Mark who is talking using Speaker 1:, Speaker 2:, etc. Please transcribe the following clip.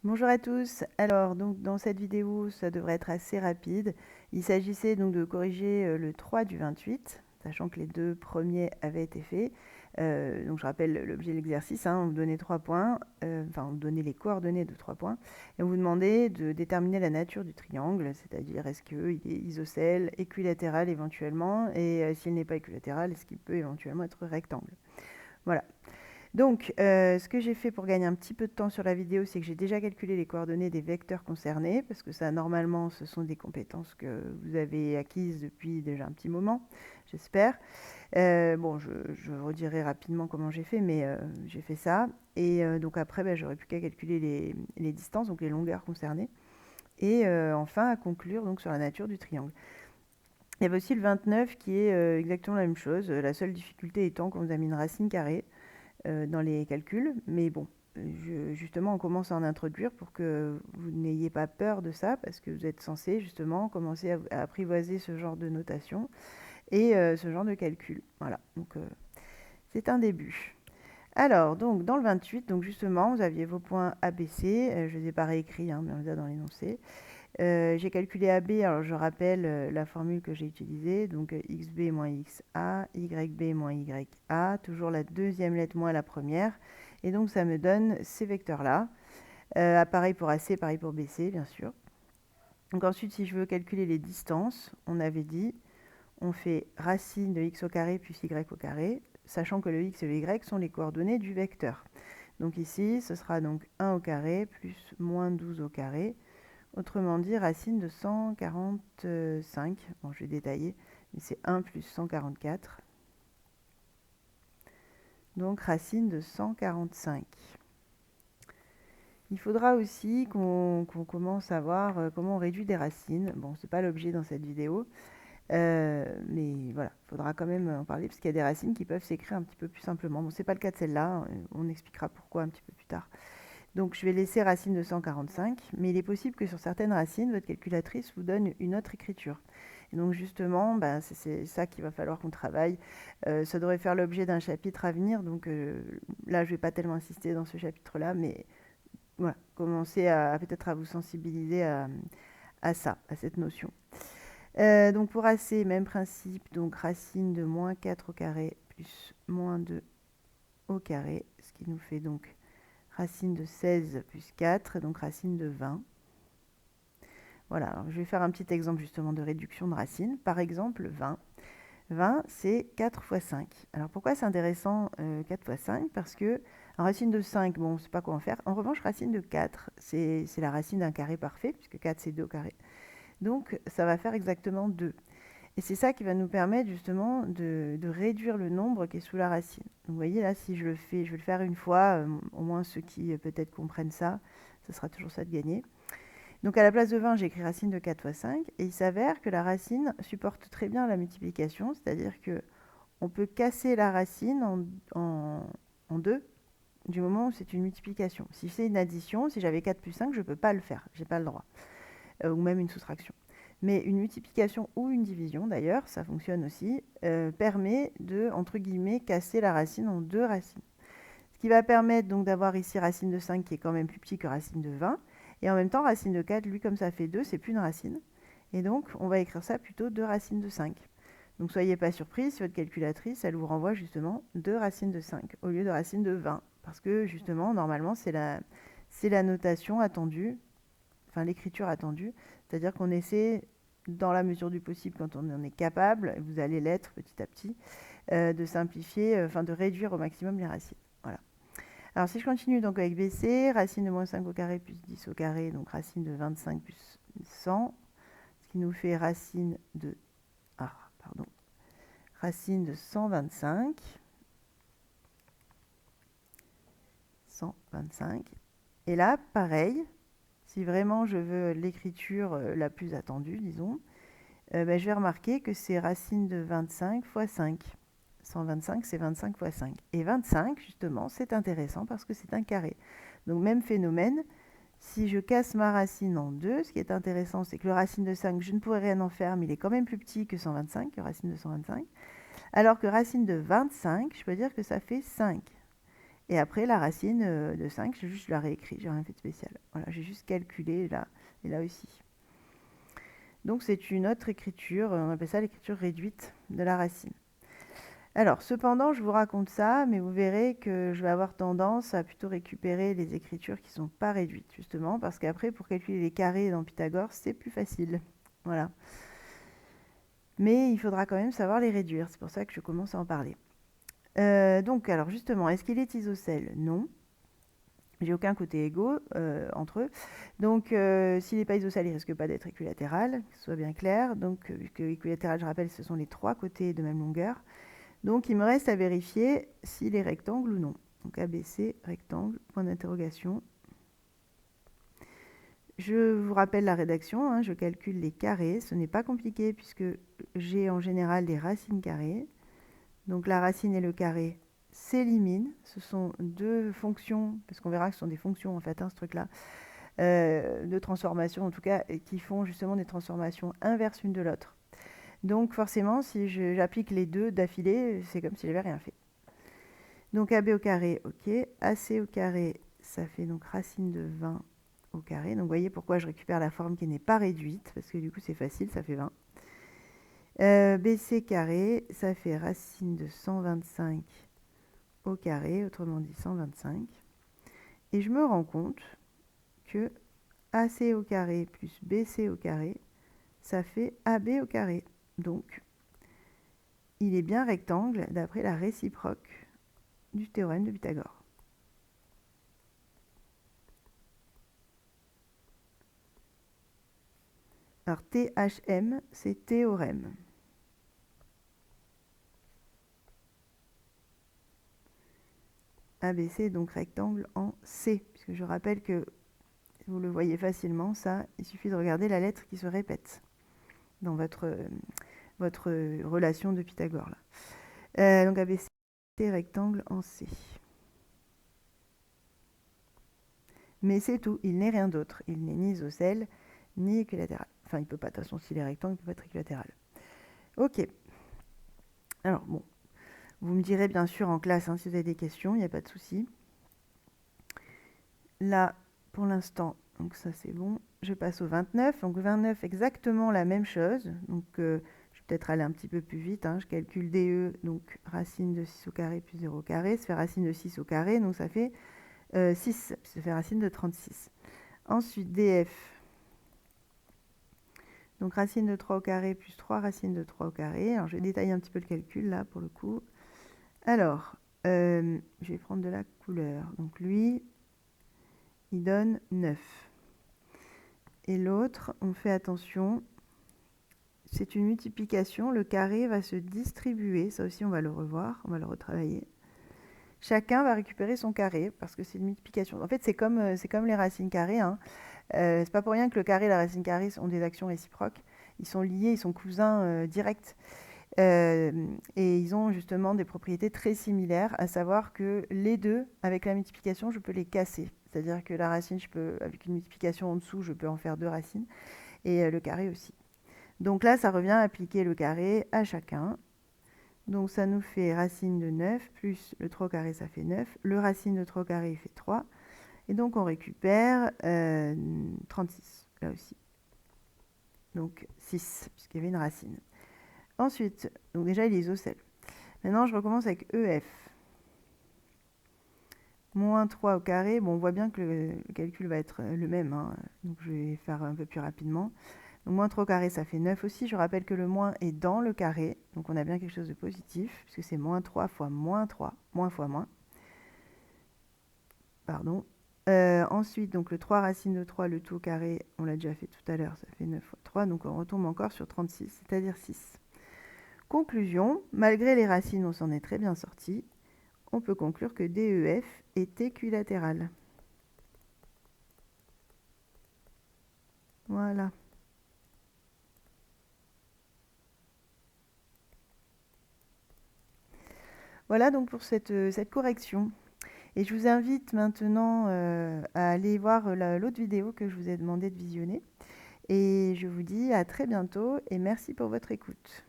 Speaker 1: Bonjour à tous. Alors, donc, dans cette vidéo, ça devrait être assez rapide. Il s'agissait donc de corriger le 3 du 28, sachant que les deux premiers avaient été faits. Donc, je rappelle l'objet de l'exercice, hein. On vous donnait 3 points, enfin, on vous donnait les coordonnées de 3 points, et on vous demandait de déterminer la nature du triangle, c'est-à-dire est-ce qu'il est isocèle, équilatéral éventuellement, et s'il n'est pas équilatéral, est-ce qu'il peut éventuellement être rectangle. Voilà. Donc, ce que j'ai fait pour gagner un petit peu de temps sur la vidéo, c'est que j'ai déjà calculé les coordonnées des vecteurs concernés, parce que ça, normalement, ce sont des compétences que vous avez acquises depuis déjà un petit moment, j'espère. Bon, je redirai rapidement comment j'ai fait, mais j'ai fait ça. Et donc après, j'aurais plus qu'à calculer les distances, donc les longueurs concernées. Et enfin, à conclure donc sur la nature du triangle. Il y avait aussi le 29 qui est exactement la même chose. La seule difficulté étant qu'on vous a mis une racine carrée dans les calculs. Mais bon, justement, on commence à en introduire pour que vous n'ayez pas peur de ça, parce que vous êtes censé justement commencer à apprivoiser ce genre de notation et ce genre de calcul. Voilà, donc c'est un début. Alors, donc dans le 28, donc justement, vous aviez vos points ABC, je ne les ai pas réécrits, hein, mais on les a dans l'énoncé. J'ai calculé AB, alors je rappelle la formule que j'ai utilisée, donc XB moins XA, YB moins YA, toujours la deuxième lettre moins la première, et donc ça me donne ces vecteurs-là. Pareil pour AC, pareil pour BC, bien sûr. Donc ensuite, si je veux calculer les distances, on avait dit, on fait racine de x au carré plus y au carré, sachant que le x et le y sont les coordonnées du vecteur. Donc ici, ce sera donc 1 au carré plus moins 12 au carré. Autrement dit, racine de 145. Bon, je vais détailler, mais c'est 1 plus 144. Donc racine de 145. Il faudra aussi qu'on commence à voir comment on réduit des racines. Bon, c'est pas l'objet dans cette vidéo, mais voilà, il faudra quand même en parler parce qu'il y a des racines qui peuvent s'écrire un petit peu plus simplement. Bon, c'est pas le cas de celle-là, on expliquera pourquoi un petit peu plus tard. Donc je vais laisser racine de 145, mais il est possible que sur certaines racines, votre calculatrice vous donne une autre écriture. Et donc justement, c'est ça qu'il va falloir qu'on travaille. Ça devrait faire l'objet d'un chapitre à venir, donc là je ne vais pas tellement insister dans ce chapitre-là, mais voilà, commencer à peut-être à vous sensibiliser à ça, à cette notion. Donc pour AC, même principe, donc racine de moins 4 au carré plus moins 2 au carré, ce qui nous fait donc racine de 16 plus 4, donc racine de 20. Voilà, alors je vais faire un petit exemple justement de réduction de racines. Par exemple, 20. 20, c'est 4 fois 5. Alors pourquoi c'est intéressant 4 fois 5? Parce que en racine de 5, bon, on ne sait pas quoi en faire. En revanche, racine de 4, c'est la racine d'un carré parfait, puisque 4, c'est 2 au carré. Donc, ça va faire exactement 2. Et c'est ça qui va nous permettre justement de réduire le nombre qui est sous la racine. Donc, vous voyez là, si je le fais, je vais le faire une fois, au moins ceux qui peut-être comprennent ça, ça sera toujours ça de gagner. Donc à la place de 20, j'ai écrit racine de 4 fois 5, et il s'avère que la racine supporte très bien la multiplication, c'est-à-dire que on peut casser la racine en deux du moment où c'est une multiplication. Si c'est une addition, si j'avais 4 plus 5, je ne peux pas le faire, j'ai pas le droit, ou même une soustraction. Mais une multiplication ou une division, d'ailleurs, ça fonctionne aussi, permet de, entre guillemets, casser la racine en deux racines. Ce qui va permettre donc d'avoir ici racine de 5 qui est quand même plus petit que racine de 20. Et en même temps, racine de 4, lui, comme ça fait 2, c'est plus une racine. Et donc, on va écrire ça plutôt 2 racines de 5. Donc, soyez pas surpris si votre calculatrice, elle vous renvoie justement 2 racines de 5 au lieu de racine de 20. Parce que justement, normalement, c'est la notation attendue, enfin l'écriture attendue. C'est-à-dire qu'on essaie, dans la mesure du possible, quand on en est capable, et vous allez l'être petit à petit, de simplifier, enfin de réduire au maximum les racines. Voilà. Alors si je continue donc avec BC, racine de moins 5 au carré plus 10 au carré, donc racine de 25 plus 100, ce qui nous fait racine de, racine de 125. 125. Et là, pareil, si vraiment je veux l'écriture la plus attendue, disons, je vais remarquer que c'est racine de 25 fois 5. 125, c'est 25 fois 5. Et 25, justement, c'est intéressant parce que c'est un carré. Donc même phénomène, si je casse ma racine en deux, ce qui est intéressant, c'est que le racine de 5, je ne pourrais rien en faire, mais il est quand même plus petit que 125, que racine de 125. Alors que racine de 25, je peux dire que ça fait 5. Et après, la racine de 5, je la réécris, j'ai rien fait de spécial. Voilà, j'ai juste calculé là et là aussi. Donc c'est une autre écriture, on appelle ça l'écriture réduite de la racine. Alors, cependant, je vous raconte ça, mais vous verrez que je vais avoir tendance à plutôt récupérer les écritures qui ne sont pas réduites, justement, parce qu'après, pour calculer les carrés dans Pythagore, c'est plus facile. Voilà. Mais il faudra quand même savoir les réduire, c'est pour ça que je commence à en parler. Donc, alors justement, est-ce qu'il est isocèle? Non. J'ai aucun côté égaux entre eux. Donc, s'il n'est pas isocèle, il risque pas d'être équilatéral, que ce soit bien clair. Donc, puisque équilatéral, je rappelle, ce sont les trois côtés de même longueur. Donc, il me reste à vérifier s'il est rectangle ou non. Donc, ABC, rectangle, point d'interrogation. Je vous rappelle la rédaction, hein, je calcule les carrés. Ce n'est pas compliqué puisque j'ai en général des racines carrées. Donc, la racine et le carré s'éliminent. Ce sont deux fonctions, parce qu'on verra que ce sont des fonctions en fait, hein, ce truc-là, de transformation en tout cas, qui font justement des transformations inverses l'une de l'autre. Donc forcément, si j'applique les deux d'affilée, c'est comme si j'avais rien fait. Donc AB au carré, ok. AC au carré, ça fait donc racine de 20 au carré. Donc vous voyez pourquoi je récupère la forme qui n'est pas réduite, parce que du coup c'est facile, ça fait 20. BC carré, ça fait racine de 125 au carré, autrement dit 125. Et je me rends compte que AC au carré plus BC au carré, ça fait AB au carré. Donc, il est bien rectangle d'après la réciproque du théorème de Pythagore. Alors, THM, c'est théorème. ABC, donc rectangle en C, puisque je rappelle que vous le voyez facilement, ça, il suffit de regarder la lettre qui se répète dans votre relation de Pythagore. Là. Donc ABC, rectangle en C. Mais c'est tout, il n'est rien d'autre. Il n'est ni isocèle, ni équilatéral. Enfin, il ne peut pas, de toute façon, s'il est rectangle, il ne peut pas être équilatéral. Ok. Alors, bon. Vous me direz bien sûr en classe hein, si vous avez des questions, il n'y a pas de souci. Là, pour l'instant, donc ça c'est bon. Je passe au 29. Donc 29, exactement la même chose. Donc je vais peut-être aller un petit peu plus vite. Hein. Je calcule DE, donc racine de 6 au carré plus 0 au carré. Ça fait racine de 6 au carré, donc ça fait 6. Ça fait racine de 36. Ensuite, DF. Donc racine de 3 au carré plus 3 racine de 3 au carré. Alors je vais détailler un petit peu le calcul là pour le coup. Alors, je vais prendre de la couleur. Donc lui, il donne 9. Et l'autre, on fait attention, c'est une multiplication. Le carré va se distribuer. Ça aussi, on va le revoir, on va le retravailler. Chacun va récupérer son carré parce que c'est une multiplication. En fait, c'est comme les racines carrées. Hein. C'est pas pour rien que le carré et la racine carrée ont des actions réciproques. Ils sont liés, ils sont cousins directs. Et ils ont justement des propriétés très similaires, à savoir que les deux, avec la multiplication, je peux les casser. C'est-à-dire que la racine, avec une multiplication en dessous, je peux en faire deux racines, et le carré aussi. Donc là, ça revient à appliquer le carré à chacun. Donc ça nous fait racine de 9, plus le 3 au carré, ça fait 9. Le racine de 3 au carré, il fait 3. Et donc on récupère 36, là aussi. Donc 6, puisqu'il y avait une racine. Ensuite, donc déjà il est isocèle. Maintenant je recommence avec EF. Moins 3 au carré, bon on voit bien que le calcul va être le même, hein. Donc je vais faire un peu plus rapidement. Donc moins 3 au carré ça fait 9 aussi, je rappelle que le moins est dans le carré, donc on a bien quelque chose de positif, puisque c'est moins 3 fois moins 3, moins fois moins. Pardon. Ensuite, donc le 3 racine de 3, le tout au carré, on l'a déjà fait tout à l'heure, ça fait 9 fois 3, donc on retombe encore sur 36, c'est-à-dire 6. Conclusion, malgré les racines, on s'en est très bien sorti. On peut conclure que DEF est équilatéral. Voilà. Voilà donc pour cette correction. Et je vous invite maintenant à aller voir l'autre vidéo que je vous ai demandé de visionner. Et je vous dis à très bientôt et merci pour votre écoute.